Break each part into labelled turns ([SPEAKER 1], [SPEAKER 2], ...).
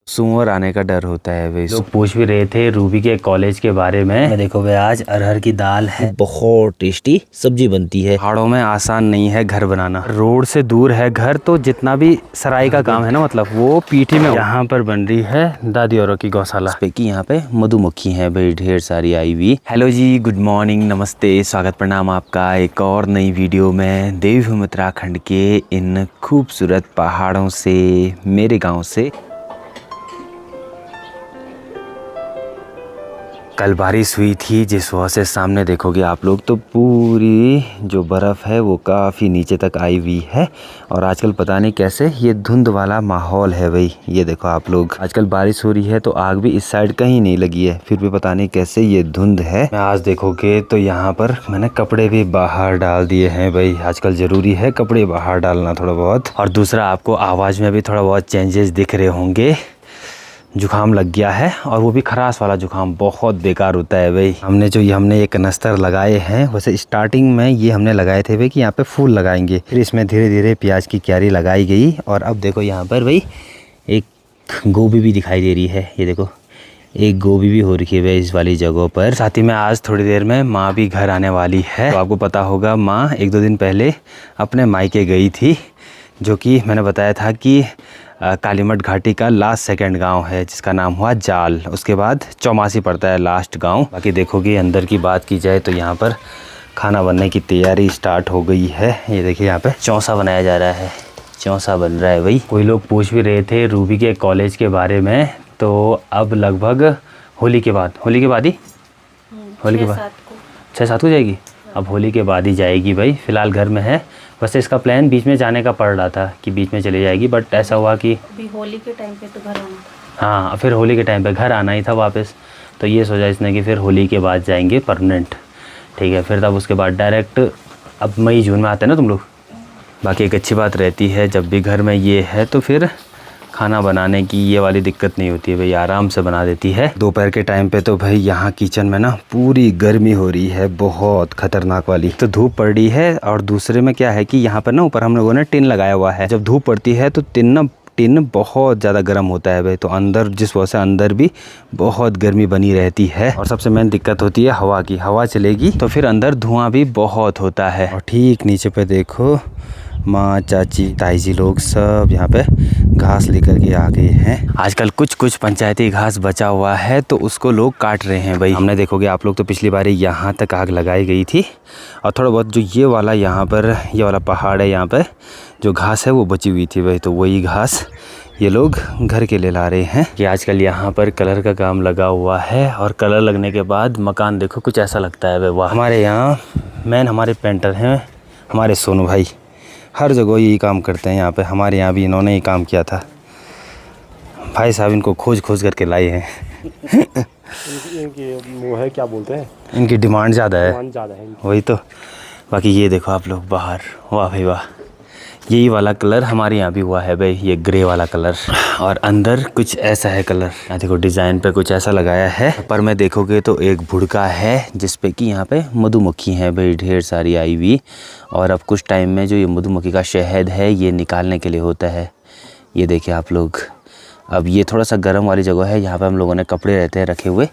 [SPEAKER 1] सुअर आने का डर होता है भाई।
[SPEAKER 2] लोग पूछ भी रहे थे रूबी के कॉलेज के बारे में। देखो भाई आज अरहर की दाल है, बहुत टेस्टी सब्जी बनती है।
[SPEAKER 1] पहाड़ों में आसान नहीं है घर बनाना, रोड से दूर है घर, तो जितना भी सराई का काम है ना, मतलब वो पीठी में। यहाँ पर बन रही है दादी औरों की गौशाला पे की यहाँ पे मधुमक्खी है भाई ढेर सारी आई हुई। हेलो जी, गुड मॉर्निंग, नमस्ते, स्वागत प्रणाम आपका एक और नई वीडियो में देवभूमि उत्तराखंड के इन खूबसूरत पहाड़ों से, मेरे गाँव से। कल बारिश हुई थी जिस वजह से सामने देखोगे आप लोग तो पूरी जो बर्फ़ है वो काफ़ी नीचे तक आई हुई है। और आजकल पता नहीं कैसे ये धुंध वाला माहौल है भाई। ये देखो आप लोग, आजकल बारिश हो रही है तो आग भी इस साइड कहीं नहीं लगी है, फिर भी पता नहीं कैसे ये धुंध है। आज देखोगे तो यहाँ पर मैंने कपड़े भी बाहर डाल दिए हैं भाई। आजकल ज़रूरी है कपड़े बाहर डालना थोड़ा बहुत। और दूसरा, आपको आवाज़ में भी थोड़ा बहुत चेंजेस दिख रहे होंगे। जुकाम लग गया है और वो भी खराश वाला जुकाम, बहुत बेकार होता है भाई। हमने ये कनस्तर लगाए हैं। वैसे स्टार्टिंग में ये हमने लगाए थे भाई कि यहाँ पे फूल लगाएंगे, फिर इसमें धीरे धीरे प्याज की क्यारी लगाई गई। और अब देखो यहाँ पर भाई एक गोभी भी दिखाई दे रही है। ये देखो एक गोभी भी हो रही है भाई इस वाली जगहों पर। साथ ही में आज थोड़ी देर में माँ भी घर आने वाली है। तो आपको पता होगा माँ एक दो दिन पहले अपने मायके गई थी, जो कि मैंने बताया था कि कालीमठ घाटी का लास्ट सेकंड गांव है जिसका नाम हुआ जाल। उसके बाद चौमासी पड़ता है लास्ट गांव। बाकी देखोगे अंदर की बात की जाए तो यहाँ पर खाना बनने की तैयारी स्टार्ट हो गई है। ये देखिए यहाँ पे चौंसा बनाया जा रहा है, चौंसा बन रहा है भाई। कोई लोग पूछ भी रहे थे रूबी के कॉलेज के बारे में, तो अब लगभग होली के बाद ही होली के बाद 6-7 को जाएगी। अब होली के बाद ही जाएगी भाई, फ़िलहाल घर में है। वैसे इसका प्लान बीच में जाने का पड़ रहा था कि बीच में चली जाएगी, बट ऐसा हुआ कि
[SPEAKER 3] अभी होली के टाइम पे तो घर आना था।
[SPEAKER 1] हाँ, फिर होली के टाइम पे घर आना ही था वापस। तो ये सोचा इसने कि फिर होली के बाद जाएंगे परमानेंट, ठीक है। फिर तब उसके बाद डायरेक्ट अब मई जून में आते हैं ना तुम लोग। बाकी एक अच्छी बात रहती है जब भी घर में ये है तो फिर खाना बनाने की ये वाली दिक्कत नहीं होती है भाई, आराम से बना देती है। दोपहर के टाइम पे तो भाई यहाँ किचन में ना पूरी गर्मी हो रही है, बहुत खतरनाक वाली। तो धूप पड़ रही है और दूसरे में क्या है कि यहाँ पर ना ऊपर हम लोगों ने टिन लगाया हुआ है। जब धूप पड़ती है तो टिन बहुत ज़्यादा गर्म होता है भाई, तो अंदर जिस वजह से अंदर भी बहुत गर्मी बनी रहती है। और सबसे मेन दिक्कत होती है हवा की। हवा चलेगी तो फिर अंदर धुआं भी बहुत होता है। और ठीक नीचे पे देखो माँ, चाची, ताई जी लोग सब यहाँ पे घास लेकर के आ गए हैं। आजकल कुछ पंचायती घास बचा हुआ है तो उसको लोग काट रहे हैं भाई। हमने देखोगे आप लोग तो पिछली बार यहाँ तक आग लगाई गई थी, और थोड़ा बहुत जो ये वाला यहाँ पर ये वाला पहाड़ है, यहाँ पर जो घास है वो बची हुई थी भाई। तो वही घास ये लोग घर के लिए ला रहे हैं। कि आजकल यहाँ पर कलर का काम लगा हुआ है, और कलर लगने के बाद मकान देखो कुछ ऐसा लगता है भाई वाह। हमारे यहाँ मेन हमारे पेंटर हैं हमारे सोनू भाई, हर जगह यही काम करते हैं। यहाँ पे हमारे यहाँ भी इन्होंने ही काम किया था भाई साहब, इनको खोज करके लाए हैं।
[SPEAKER 4] इनकी वो है क्या बोलते हैं,
[SPEAKER 1] इनकी डिमांड ज़्यादा है,
[SPEAKER 4] इनकी।
[SPEAKER 1] वही तो। बाकी ये देखो आप लोग बाहर, वाह भाई वाह। यही वाला कलर हमारे यहाँ भी हुआ है भाई, ये ग्रे वाला कलर। और अंदर कुछ ऐसा है कलर, यहाँ देखो डिज़ाइन पे कुछ ऐसा लगाया है। पर में देखोगे तो एक भुड़का है जिसपे कि यहाँ पे मधुमक्खी है भाई ढेर सारी आई हुई। और अब कुछ टाइम में जो ये मधुमक्खी का शहद है ये निकालने के लिए होता है। ये देखिए आप लोग, अब ये थोड़ा सा गर्म वाली जगह है, यहाँ पे हम लोगों ने कपड़े रहते हैं रखे हुए,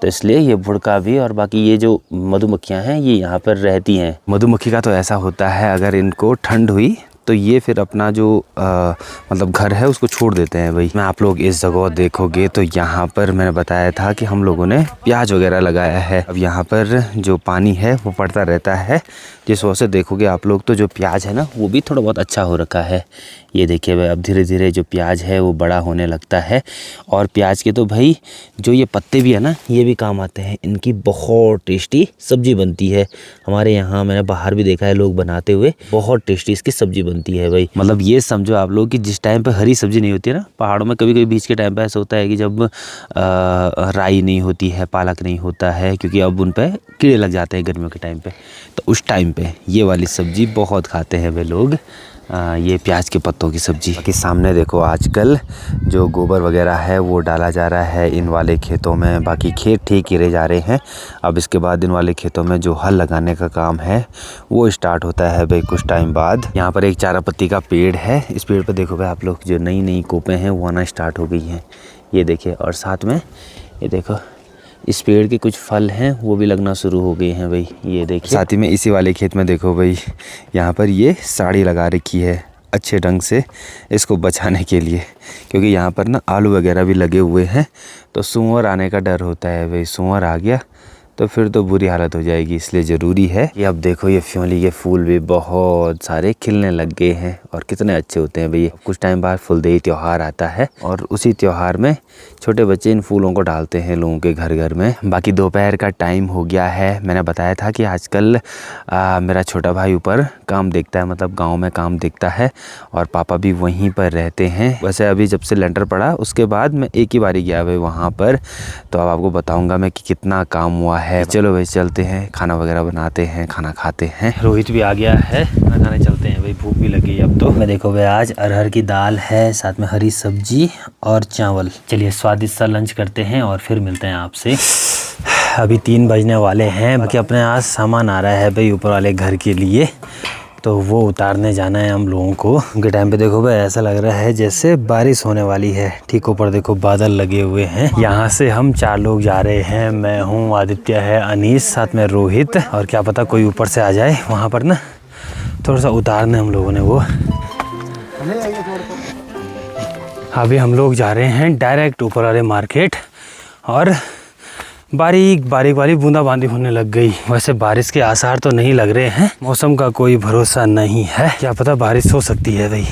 [SPEAKER 1] तो इसलिए ये भुड़का भी। और बाकी ये जो मधुमक्खियाँ हैं ये यहाँ पर रहती हैं। मधुमक्खी का तो ऐसा होता है अगर इनको ठंड हुई तो ये फिर अपना जो मतलब घर है उसको छोड़ देते हैं भाई। मैं आप लोग इस जगह देखोगे तो यहाँ पर मैंने बताया था कि हम लोगों ने प्याज वगैरह लगाया है। अब यहाँ पर जो पानी है वो पड़ता रहता है, जिस वजह से देखोगे आप लोग तो जो प्याज है ना वो भी थोड़ा बहुत अच्छा हो रखा है। ये देखिए भाई, अब धीरे धीरे जो प्याज है वो बड़ा होने लगता है। और प्याज के तो भाई जो ये पत्ते भी है ना ये भी काम आते हैं, इनकी बहुत टेस्टी सब्जी बनती है। हमारे यहाँ मैंने बाहर भी देखा है लोग बनाते हुए, बहुत टेस्टी इसकी सब्जी बनती है भाई। मतलब ये समझो आप लोग कि जिस टाइम पे हरी सब्जी नहीं होती है ना पहाड़ों में, कभी कभी बीच के टाइम पे ऐसा होता है कि जब राई नहीं होती है, पालक नहीं होता है, क्योंकि अब उन पे कीड़े लग जाते हैं गर्मियों के टाइम पे, तो उस टाइम पे ये वाली सब्जी बहुत खाते हैं वे लोग। ये प्याज के पत्तों की सब्जी। बाकी सामने देखो आजकल जो गोबर वगैरह है वो डाला जा रहा है इन वाले खेतों में। बाकी खेत ठीक किए जा रहे हैं। अब इसके बाद इन वाले खेतों में जो हल लगाने का काम है वो स्टार्ट होता है भाई कुछ टाइम बाद। यहाँ पर एक चारा पत्ती का पेड़ है। इस पेड़ पर देखो भाई आप लोग, जो नई नई कोपें हैं वो आना स्टार्ट हो गई हैं, ये देखिए। और साथ में ये देखो इस पेड़ के कुछ फल हैं वो भी लगना शुरू हो गए हैं भाई, ये देखिए। साथ ही में इसी वाले खेत में देखो भाई, यहाँ पर ये साड़ी लगा रखी है अच्छे ढंग से इसको बचाने के लिए, क्योंकि यहाँ पर ना आलू वगैरह भी लगे हुए हैं। तो सूअर आने का डर होता है भाई, सूअर आ गया तो फिर तो बुरी हालत हो जाएगी। इसलिए ज़रूरी है कि अब देखो ये फ्योली के फूल भी बहुत सारे खिलने लग गए हैं और कितने अच्छे होते हैं भैया। कुछ टाइम बाद फुलदेई त्यौहार आता है और उसी त्यौहार में छोटे बच्चे इन फूलों को डालते हैं लोगों के घर घर में। बाकी दोपहर का टाइम हो गया है। मैंने बताया था कि आजकल मेरा छोटा भाई ऊपर काम देखता है, मतलब गाँव में काम देखता है और पापा भी वहीं पर रहते हैं। वैसे अभी जब से लेंटर पड़ा उसके बाद मैं एक ही बारी गया भाई वहाँ पर, तो अब आपको बताऊँगा मैं कि कितना काम हुआ है। चलो भाई चलते हैं, खाना वगैरह बनाते हैं, खाना खाते हैं।
[SPEAKER 2] रोहित भी आ गया है, खाना खाने चलते हैं भाई, भूख भी लगी है अब तो। मैं देखो भाई आज अरहर की दाल है, साथ में हरी सब्जी और चावल। चलिए स्वादिष्ट सा लंच करते हैं और फिर मिलते हैं आपसे। अभी 3 बजने वाले हैं। बाकी अपने आज सामान आ रहा है भाई ऊपर वाले घर के लिए, तो वो उतारने जाना है हम लोगों को। उनके टाइम पे देखो भाई ऐसा लग रहा है जैसे बारिश होने वाली है। ठीक ऊपर देखो बादल लगे हुए हैं। यहाँ से हम 4 लोग जा रहे हैं। मैं हूँ, आदित्य है, अनीस, साथ में रोहित, और क्या पता कोई ऊपर से आ जाए। वहाँ पर ना थोड़ा सा उतारने हम लोगों ने वो। अभी हम लोग जा रहे हैं डायरेक्ट ऊपर वाले मार्केट और बारीक वाली बूंदाबांदी होने लग गई। वैसे बारिश के आसार तो नहीं लग रहे हैं, मौसम का कोई भरोसा नहीं है, क्या पता बारिश हो सकती है भाई।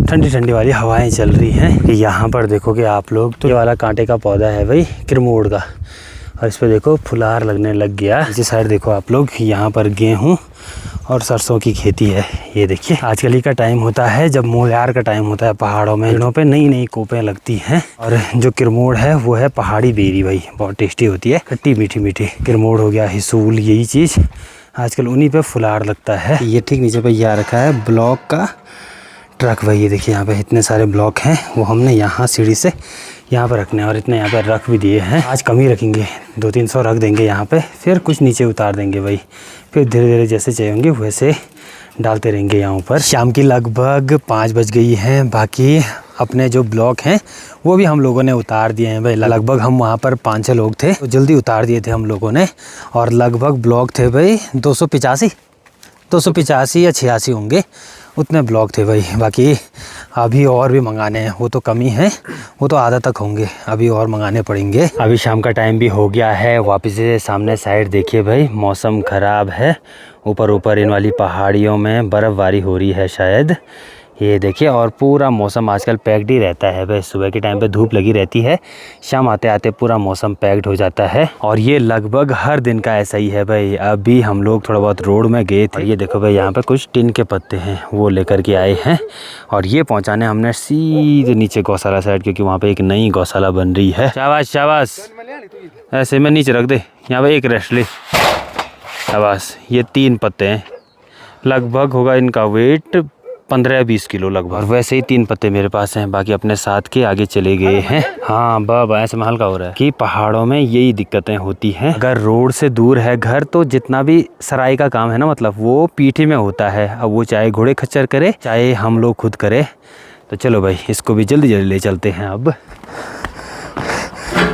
[SPEAKER 2] ठंडी ठंडी वाली हवाएं चल रही हैं। यहाँ पर देखोगे आप लोग तो ये वाला कांटे का पौधा है भाई किरमोड़ का, और इस पर देखो फुलार लगने लग गया। इसी साइड देखो आप लोग, यहाँ पर गेहूँ और सरसों की खेती है। ये देखिए आजकल का टाइम होता है जब मोयार का टाइम होता है। पहाड़ों में पेड़ों पे नई नई कोपें लगती हैं। और जो किरमोड़ है वो है पहाड़ी बेरी भाई, बहुत टेस्टी होती है, खट्टी मीठी मीठी। किरमोड़ हो गया, हिसूल, यही चीज़ आजकल उन्हीं पे फुलार लगता है। ये ठीक नीचे पे ये रखा है ब्लॉक का ट्रक भाई। ये देखिए यहाँ पे इतने सारे ब्लॉक हैं, वो हमने यहाँ सीढ़ी से यहाँ पर रखने हैं और इतने यहाँ पे रख भी दिए हैं। आज कम ही रखेंगे, 200-300 रख देंगे यहाँ पे, फिर कुछ नीचे उतार देंगे भाई। फिर धीरे धीरे जैसे चाहिए होंगे वैसे डालते रहेंगे यहाँ पर। शाम की लगभग 5 बज गई हैं। बाकी अपने जो ब्लॉक हैं वो भी हम लोगों ने उतार दिए हैं भाई। लगभग हम वहाँ पर 5-6 लोग थे तो जल्दी उतार दिए थे हम लोगों ने। और लगभग ब्लॉक थे भाई 285 या 86 होंगे, उतने ब्लॉक थे भाई। बाकी अभी और भी मंगाने हैं, वो तो कमी है, वो तो आधा तक होंगे, अभी और मंगाने पड़ेंगे। अभी शाम का टाइम भी हो गया है। वापस से सामने साइड देखिए भाई, मौसम ख़राब है। ऊपर इन वाली पहाड़ियों में बर्फ़बारी हो रही है शायद, ये देखिए। और पूरा मौसम आजकल पैक्ड ही रहता है भाई। सुबह के टाइम पे धूप लगी रहती है, शाम आते आते पूरा मौसम पैक्ड हो जाता है। और ये लगभग हर दिन का ऐसा ही है भाई। अभी हम लोग थोड़ा बहुत रोड में गए थे। ये देखो भाई यहाँ पे कुछ टिन के पत्ते हैं, वो लेकर के आए हैं और ये पहुँचाने हमने सीधे नीचे गौशाला साइड, क्योंकि वहाँ पर एक नई गौशाला बन रही है। शाबाश, ऐसे में नीचे रख दे। यहाँ पर एक रेस्ट ले, शाबाश। ये 3 पत्ते हैं, लगभग होगा इनका वेट 15-20 किलो लगभग। और वैसे ही 3 पत्ते मेरे पास हैं, बाकी अपने साथ के आगे चले गए हैं। हाँ बाबा, ऐसे में हल्का हो रहा है कि पहाड़ों में यही दिक्कतें होती हैं। अगर रोड से दूर है घर तो जितना भी सराई का काम है ना, मतलब वो पीठी में होता है। अब वो चाहे घोड़े खच्चर करे चाहे हम लोग खुद करे। तो चलो भाई इसको भी जल्दी ले चलते हैं। अब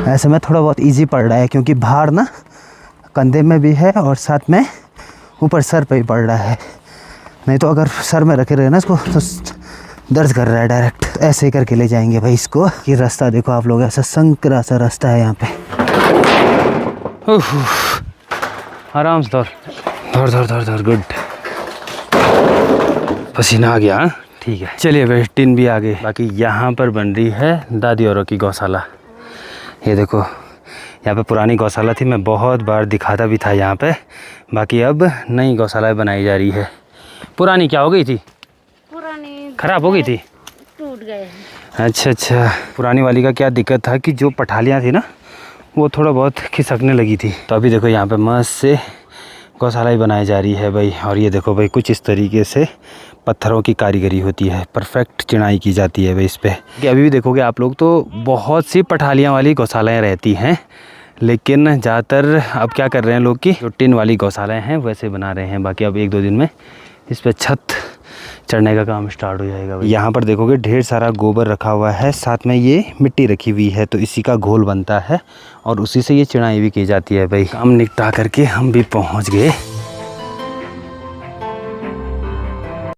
[SPEAKER 5] ऐसे में थोड़ा बहुत ईजी पड़ रहा है क्योंकि भार ना कंधे में भी है और साथ में ऊपर सर पे ही पड़ रहा है। नहीं तो अगर सर में रखे रहे ना इसको तो दर्द कर रहा है डायरेक्ट। ऐसे ही करके ले जाएंगे भाई इसको। ये रास्ता देखो आप लोग, ऐसा संकरा सा रास्ता है यहाँ पे।
[SPEAKER 2] आराम से धर गुड। पसीना आ गया, ठीक है। चलिए भाई टिन भी आ गए। बाकी यहाँ पर बन रही है दादी औरों की गौशाला। ये देखो यहाँ पे पुरानी गौशाला थी, मैं बहुत बार दिखाता भी था यहाँ पे। बाकी अब नई गौशाला बनाई जा रही है। पुरानी क्या हो गई थी?
[SPEAKER 3] पुरानी
[SPEAKER 2] खराब हो गई थी,
[SPEAKER 3] टूट गए।
[SPEAKER 2] अच्छा। पुरानी वाली का क्या दिक्कत था कि जो पठालियाँ थी ना वो थोड़ा बहुत खिसकने लगी थी। तो अभी देखो यहाँ पे मस्त से गौशाला ही बनाई जा रही है भाई। और ये देखो भाई कुछ इस तरीके से
[SPEAKER 1] पत्थरों की कारीगरी होती है, परफेक्ट चिनाई की जाती है भाई इस पे। कि अभी भी देखोगे आप लोग तो बहुत सी पठालियाँ वाली गौशालाएँ रहती हैं, लेकिन ज़्यादातर अब क्या कर रहे हैं लोग कि जो टिन वाली गौशालाएँ हैं वैसे बना रहे हैं। बाकी अब 1-2 दिन में इस पर छत चढ़ने का काम स्टार्ट हो जाएगा भाई। यहाँ पर देखोगे ढेर सारा गोबर रखा हुआ है, साथ में ये मिट्टी रखी हुई है, तो इसी का घोल बनता है और उसी से ये चिनाई भी की जाती है भाई। काम निपटा करके हम भी पहुँच गए